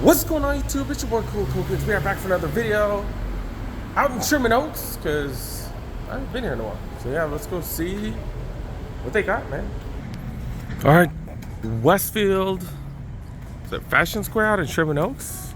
What's going on YouTube? It's your boy Cool Kids. We are back for another video out in Sherman Oaks because I haven't been here in a while. So yeah, let's go see what they got, man. All right, Westfield Fashion Square out in Sherman Oaks.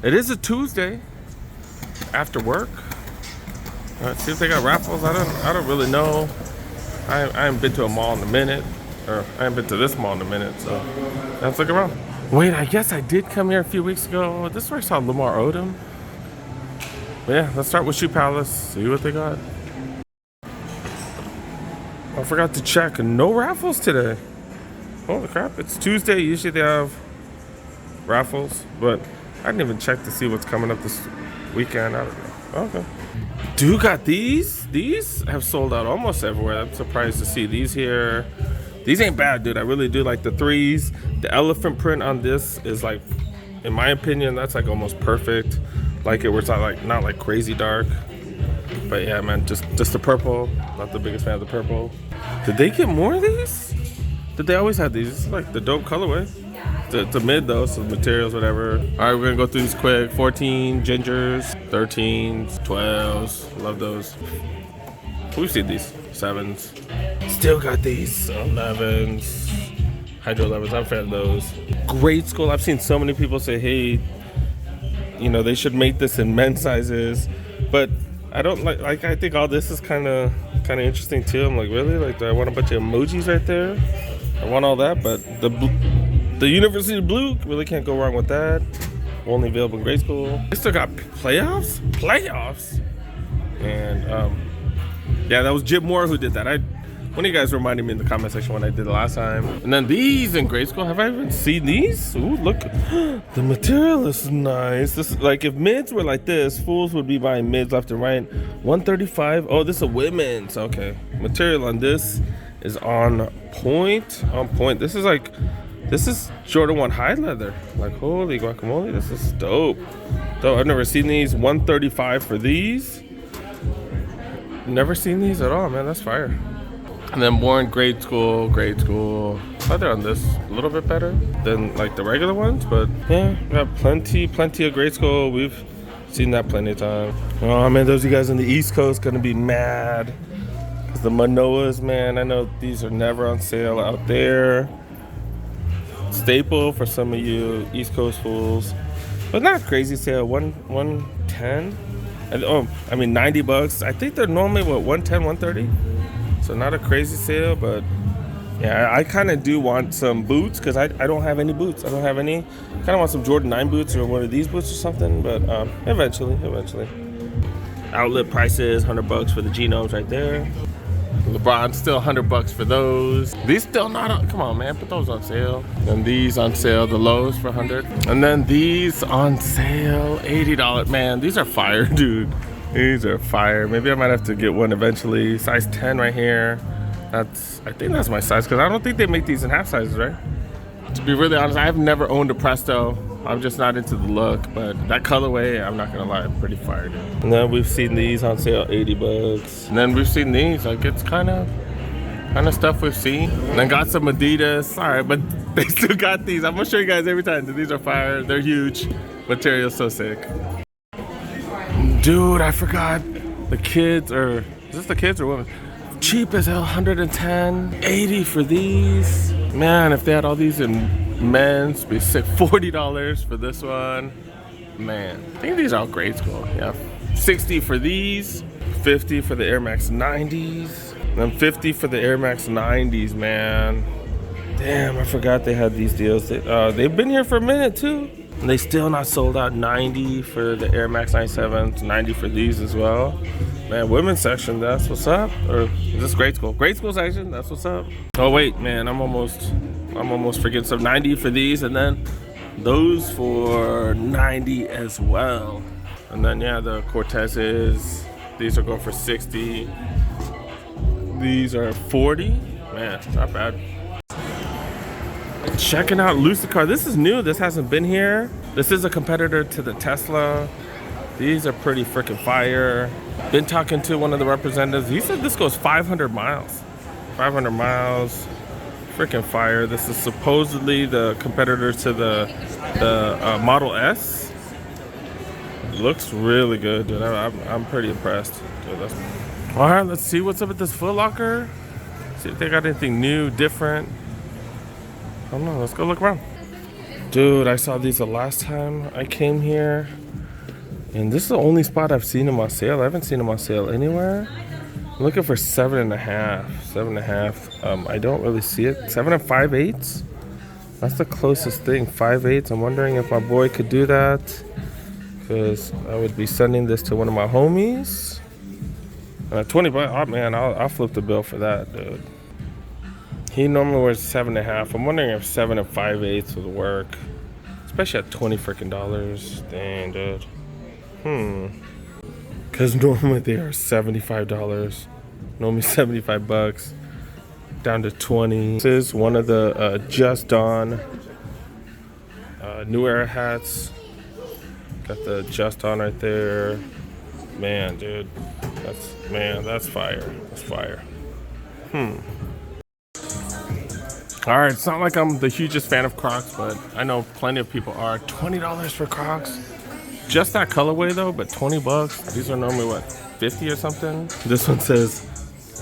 It is a Tuesday after work. Let's see if they got raffles. I don't really know. I haven't been to a mall in a minute, or I haven't been to this mall in a minute. So let's look around. Wait, I guess I did come here a few weeks ago. This is where I saw Lamar Odom. But yeah, let's start with Shoe Palace, see what they got. I forgot to check, no raffles today. Holy crap, it's Tuesday. Usually they have raffles, but I didn't even check to see what's coming up this weekend. I don't know. Okay. Dude got these. These have sold out almost everywhere. I'm surprised to see these here. These ain't bad, dude. I really do like the threes. The elephant print on this is like, in my opinion, that's like almost perfect. Like it where it's not like crazy dark. But yeah, man, just the purple. Not the biggest fan of the purple. Did they get more of these? Did they always have these? This is like the dope colorway. It's a mid though, so materials, whatever. All right, we're gonna go through these quick. 14 gingers, 13s, 12s. Love those. We've seen these. 7s. Still got these 11s. Hydro 11s. I'm a fan of those. Grade school. I've seen so many people say, hey, you know, they should make this in men's sizes. But I don't like I think all this is kind of interesting too. I'm like, really? Like, do I want a bunch of emojis right there? I want all that, but the University of Blue, really can't go wrong with that. Only available in grade school. They still got playoffs? Playoffs? And yeah, that was Jim Moore who did that. One of you guys reminded me in the comment section when I did it last time. And then these in grade school, have I even seen these? Ooh, look, the material is nice. This is like, if mids were like this, fools would be buying mids left and right. 135. Oh, this is a women's. Okay, material on this is on point. On point. This is Jordan 1 high leather. Like, holy guacamole, this is dope. Dope. I've never seen these. 135 for these. Never seen these at all, man. That's fire. And then more in grade school. Leather on this a little bit better than like the regular ones, but yeah, we got plenty of grade school. We've seen that plenty of times. Oh man, those of you guys on the East Coast gonna be mad. Cause the Manoas, man, I know these are never on sale out there. Staple for some of you East Coast fools, but not crazy sale. 110. And, oh, I mean $90. I think they're normally what, 110, 130. So not a crazy sale, but yeah, I kind of do want some boots because I don't have any boots. I don't have any. Kind of want some Jordan 9 boots or one of these boots or something, but eventually. Outlet prices, $100 for the Genomes right there. LeBron still $100 for those. These still not on. Come on, man, put those on sale. And these on sale, the lows for $100. And then these on sale, $80. Man, these are fire, dude. These are fire. Maybe I might have to get one eventually. Size 10 right here. I think that's my size because I don't think they make these in half sizes, right? To be really honest, I've never owned a Presto. I'm just not into the look, but that colorway, I'm not gonna lie, pretty fire, dude. And then we've seen these on sale, $80. And then we've seen these, like it's kind of stuff we've seen. And then got some Adidas. All right, but they still got these. I'm gonna show you guys every time. These are fire. They're huge. Material's so sick. Dude, I forgot the kids, or is this the kids or women? Cheap as hell, 110, 80 for these. Man, if they had all these in men's, it'd be sick. $40 for this one. Man, I think these are all grade school. Yeah, 60 for these, 50 for the Air Max 90s, and then 50 for the Air Max 90s, man. Damn, I forgot they had these deals. They've been here for a minute too. And they still not sold out. 90 for the Air Max 97s, 90 for these as well. Man, women's section, that's what's up. Or is this grade school? Grade school section, that's what's up. Oh wait, man, I'm almost forgetting some. 90 for these, and then those for 90 as well. And then yeah, the Cortezes, these are going for 60. These are 40. Man, not bad. Checking out Lucicar. This is new. This hasn't been here. This is a competitor to the Tesla. These are pretty freaking fire. Been talking to one of the representatives. He said this goes 500 miles. 500 miles. Freaking fire. This is supposedly the competitor to the Model S. Looks really good, dude. I'm pretty impressed. Dude, all right, let's see what's up at this Footlocker. See if they got anything new, different. I don't know. Let's go look around. Dude, I saw these the last time I came here. And this is the only spot I've seen them on sale. I haven't seen them on sale anywhere. I'm looking for 7.5. 7.5. I don't really see it. 7 and 5/8. That's the closest thing. 5/8. I'm wondering if my boy could do that. Because I would be sending this to one of my homies. 20 bucks. Oh man, I'll flip the bill for that, dude. He normally wears 7.5. I'm wondering if 7 and 5/8 would work. Especially at $20 freaking dollars. Dang, dude. Because normally they are $75. Normally 75 bucks. Down to 20. This is one of the Just Dawn New Era hats. Got the Just On right there. Man, dude. That's fire. That's fire. Alright, it's not like I'm the hugest fan of Crocs, but I know plenty of people are. $20 for Crocs. Just that colorway though, but 20 bucks. These are normally what, 50 or something? This one says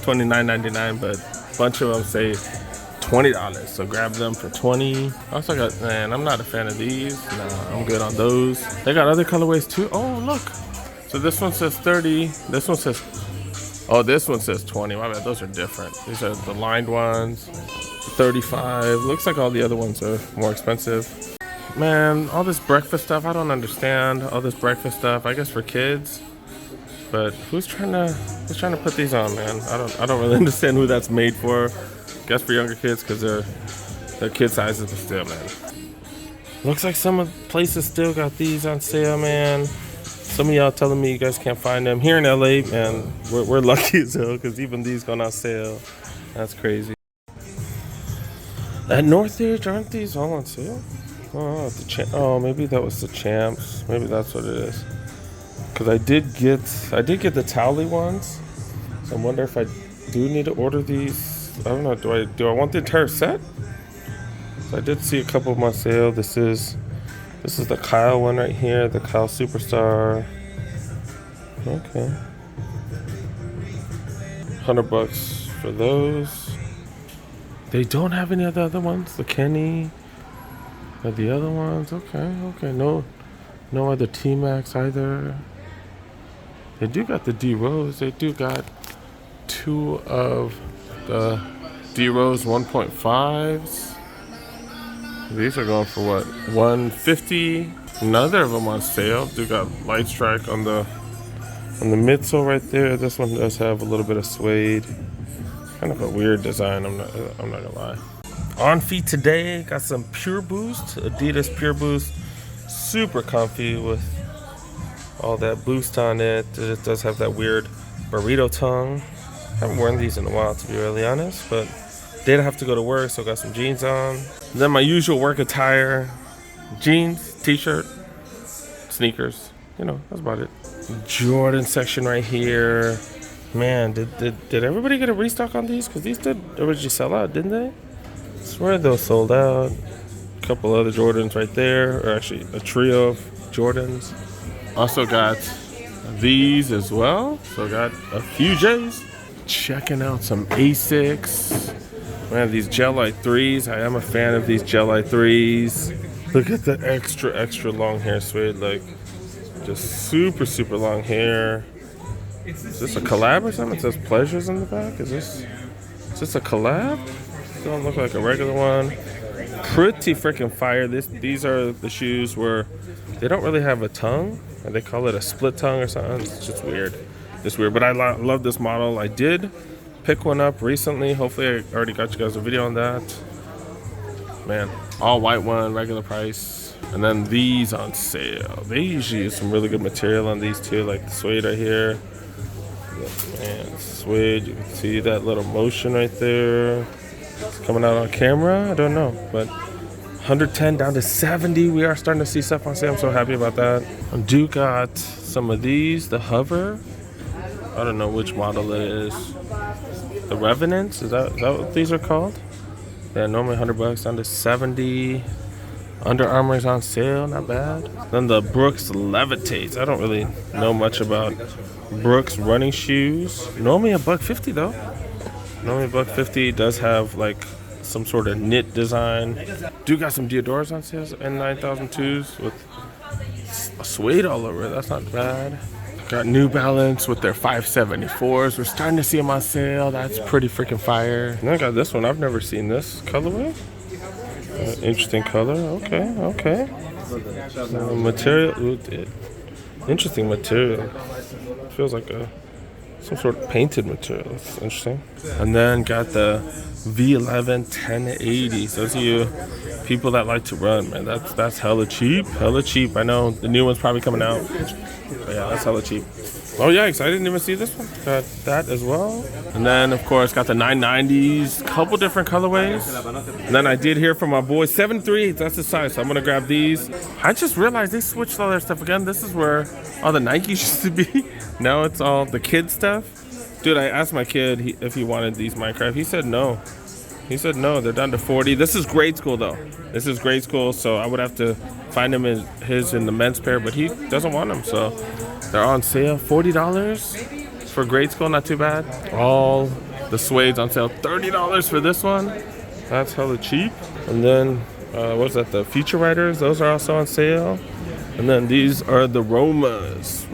$29.99, but a bunch of them say $20. So grab them for 20. Also got, man, I'm not a fan of these. Nah, I'm good on those. They got other colorways too. Oh, look. So this one says 30. This one says, oh, this one says 20. My bad, those are different. These are the lined ones. 35. Looks like all the other ones are more expensive. Man, all this breakfast stuff, I don't understand. All this breakfast stuff, I guess for kids. But who's trying to put these on, man? I don't really understand who that's made for. Guess for younger kids, because they're kid sizes, but still, man. Looks like some of the places still got these on sale, man. Some of y'all telling me you guys can't find them here in LA, man. We're lucky as hell, because even these gone on sale. That's crazy. At Northridge, aren't these all on sale? Oh, maybe that was the Champs. Maybe that's what it is. Because I did get the Towley ones. So I wonder if I do need to order these. I don't know. Do I want the entire set? So I did see a couple of them on sale. This is the Kyle one right here. The Kyle Superstar. Okay. $100 for those. They don't have any of the other ones. The Kenny. Or the other ones. Okay. No other T-Max either. They do got the D-Rose. They do got 2 of the D-Rose 1.5s. These are going for what? $150. Another of them on sale. They got Light Strike on the midsole right there. This one does have a little bit of suede. Kind of a weird design. I'm not gonna lie. On feet today, got some Pure Boost, Adidas Pure Boost. Super comfy with all that boost on it. It does have that weird burrito tongue. Haven't worn these in a while, to be really honest, but did have to go to work, so got some jeans on. Then my usual work attire: jeans, t-shirt, sneakers. You know, that's about it. Jordan section right here. Man, did everybody get a restock on these? Because these did originally sell out, didn't they? I swear those sold out. A couple other Jordans right there, or actually a trio of Jordans. Also got these as well. So got a few J's. Checking out some Asics. Man, these Gel-Lyte 3s. I am a fan of these Gel-Lyte 3s. Look at the extra long hair suede. Like, just super long hair. Is this a collab or something? It says Pleasures in the back. Is this a collab? Don't look like a regular one. Pretty freaking fire. These are the shoes where they don't really have a tongue. And they call it a split tongue or something. It's just weird. It's weird. But I love this model. I did pick one up recently. Hopefully I already got you guys a video on that. Man, all white one, regular price. And then these on sale. They usually use some really good material on these too, like the suede right here. Man, suede, you can see that little motion right there. It's coming out on camera, I don't know, but 110 down to 70. We are starting to see stuff on sale. I'm so happy about that. I do got some of these, the Hover. I don't know which model it is. The Revenants, is that what these are called? Yeah, normally $100 down to 70. Under Armour's on sale, not bad. Then the Brooks Levitates. I don't really know much about Brooks running shoes. Normally $150 though. Normally $150. Does have like some sort of knit design. Do got some Diodoras on sale and 9002s with suede all over it. That's not bad. Got New Balance with their 574s. We're starting to see them on sale. That's pretty freaking fire. And I got this one. I've never seen this colorway. Interesting color. Okay. Material. Ooh, interesting material. Feels like some sort of painted material. That's interesting. And then got the V11 1080s. Those of you people that like to run, man, that's hella cheap. Hella cheap. I know the new one's probably coming out. But yeah, that's hella cheap. Oh yikes, I didn't even see this one. Got that as well. And then of course got the 990s, couple different colorways. And then I did hear from my boy 738, that's the size, so I'm gonna grab these. I just realized they switched all their stuff again. This is where all the Nikes used to be. Now it's all the kid stuff. Dude, I asked my kid if he wanted these Minecraft. He said no. He said no, they're down to 40. This is grade school though. This is grade school, so I would have to find him in the men's pair, but he doesn't want them, so they're on sale. $40 for grade school, not too bad. All the suede's on sale. $30 for this one. That's hella cheap. And then, what's that? The Future Riders, those are also on sale. And then these are the Romas.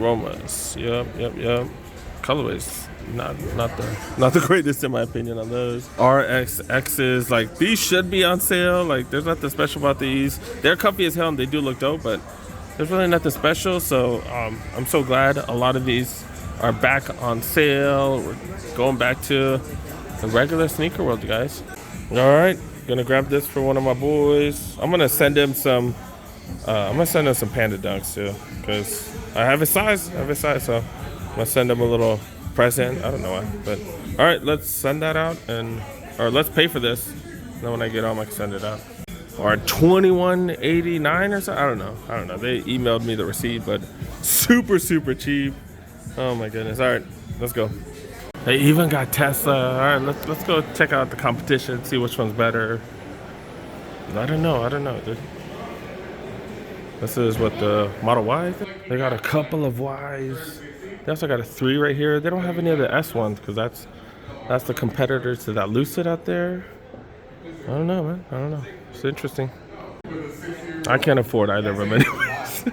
Yep. Colorways. Not the greatest in my opinion on those. RXXs, like these should be on sale. Like there's nothing special about these. They're comfy as hell and they do look dope, but there's really nothing special. So I'm so glad a lot of these are back on sale. We're going back to the regular sneaker world, you guys. All right, gonna grab this for one of my boys. I'm gonna send him some some Panda Dunks too, because I have his size. So I'm gonna send him a little present. I don't know why, but all right, let's send that out or let's pay for this. Then when I get home, I can send it out. Or $21.89 or something. I don't know. They emailed me the receipt, but super cheap. Oh my goodness. All right, let's go. They even got Tesla. All right, let's go check out the competition, see which one's better. I don't know, dude. This is what the Model Y. They got a couple of Ys. They also got a 3 right here. They don't have any of the S ones because that's the competitor to that Lucid out there. I don't know, man. I don't know. It's interesting. I can't afford either of them anyways.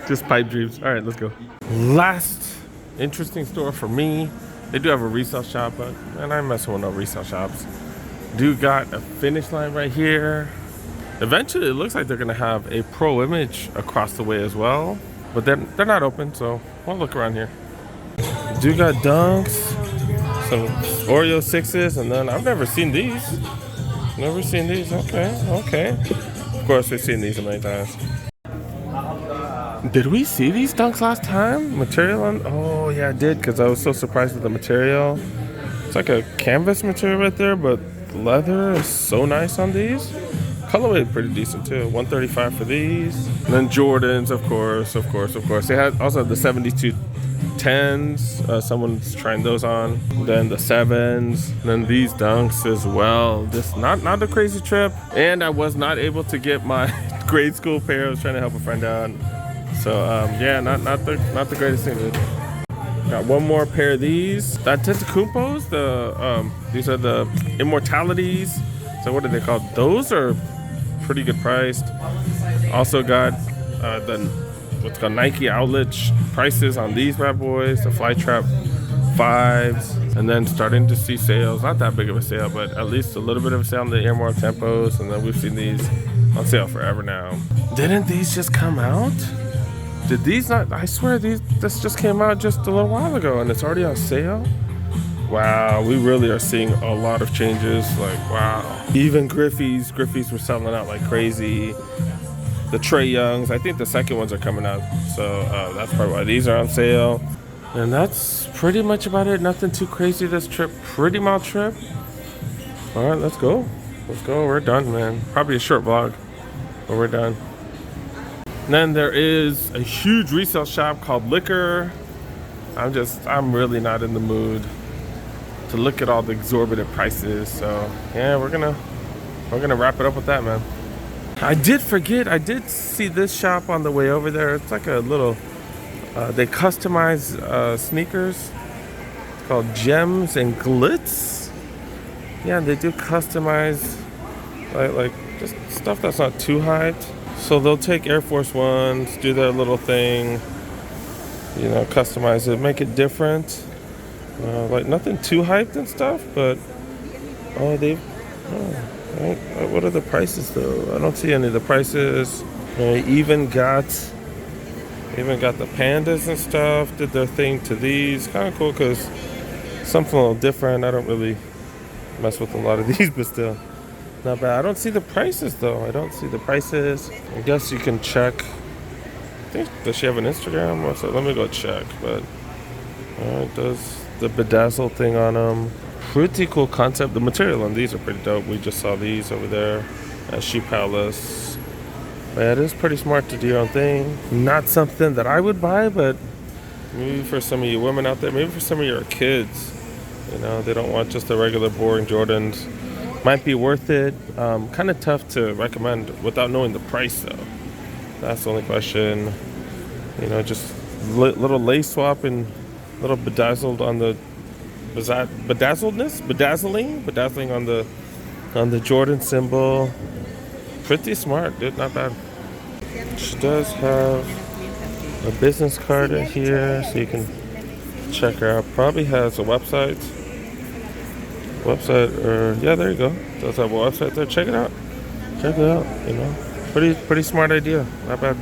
Just pipe dreams. All right, let's go. Last interesting store for me. They do have a resale shop, but man, I'm messing with no resale shops. Do got a Finish Line right here. Eventually, it looks like they're gonna have a Pro Image across the way as well, but they're not open, so we'll look around here. Do got Dunks, some Oreo 6s, and then I've never seen these. Okay. Of course, we've seen these many times. Did we see these Dunks last time? Material on? Oh yeah, I did, because I was so surprised with the material. It's like a canvas material right there, but leather is so nice on these. Colorway pretty decent too. $135 for these. And then Jordans, of course. They had also the 72 10s. Someone's trying those on. Then the 7s. And then these Dunks as well. Just not a crazy trip. And I was not able to get my grade school pair. I was trying to help a friend out. So yeah, not the greatest thing. Got one more pair of these. The Antetokounmpos. These are the Immortalities. So what are they called? Those are pretty good priced. Also got what's called Nike outlet prices on these bad boys, the Flytrap 5s, and then starting to see sales. Not that big of a sale, but at least a little bit of a sale on the Air More Tempos, and then we've seen these on sale forever now. Didn't these just come out? Did these not? I swear this just came out just a little while ago, and it's already on sale. Wow, we really are seeing a lot of changes. Like, wow. Even Griffey's were selling out like crazy. The Trae Youngs, I think the second ones are coming out. So that's probably why these are on sale. And that's pretty much about it. Nothing too crazy this trip. Pretty mild trip. All right, let's go. We're done, man. Probably a short vlog, but we're done. And then there is a huge resale shop called Liquor. I'm really not in the mood to look at all the exorbitant prices. So yeah, we're gonna we're gonna wrap it up with that, man. I did forget. I did see this shop on the way over there. It's like a little. They customize sneakers. It's called Gems and Glitz. Yeah, they do customize like just stuff that's not too hyped. So they'll take Air Force Ones, do their little thing, you know, customize it, make it different. Like nothing too hyped and stuff, but what are the prices though? I don't see any of the prices. Even got the pandas and stuff. Did their thing to these. Kind of cool because something a little different. I don't really mess with a lot of these, but still not bad. I don't see the prices though. I don't see the prices. I guess you can check. Does she have an Instagram? What's it? Let me go check. But does the bedazzle thing on them. Pretty cool concept. The material on these are pretty dope. We just saw these over there at Shoe Palace. Yeah, it is pretty smart to do your own thing. Not something that I would buy, but maybe for some of you women out there, maybe for some of your kids, you know, they don't want just the regular boring Jordans. Might be worth it. Kind of tough to recommend without knowing the price though. That's the only question. You know, just little lace swap and little bedazzled on the bedazzling on the Jordan symbol. Pretty smart, dude. Not bad. She does have a business card in here, so you can check her out. Probably has a website. Yeah, there you go. Does have a website there. Check it out. You know, pretty smart idea. Not bad.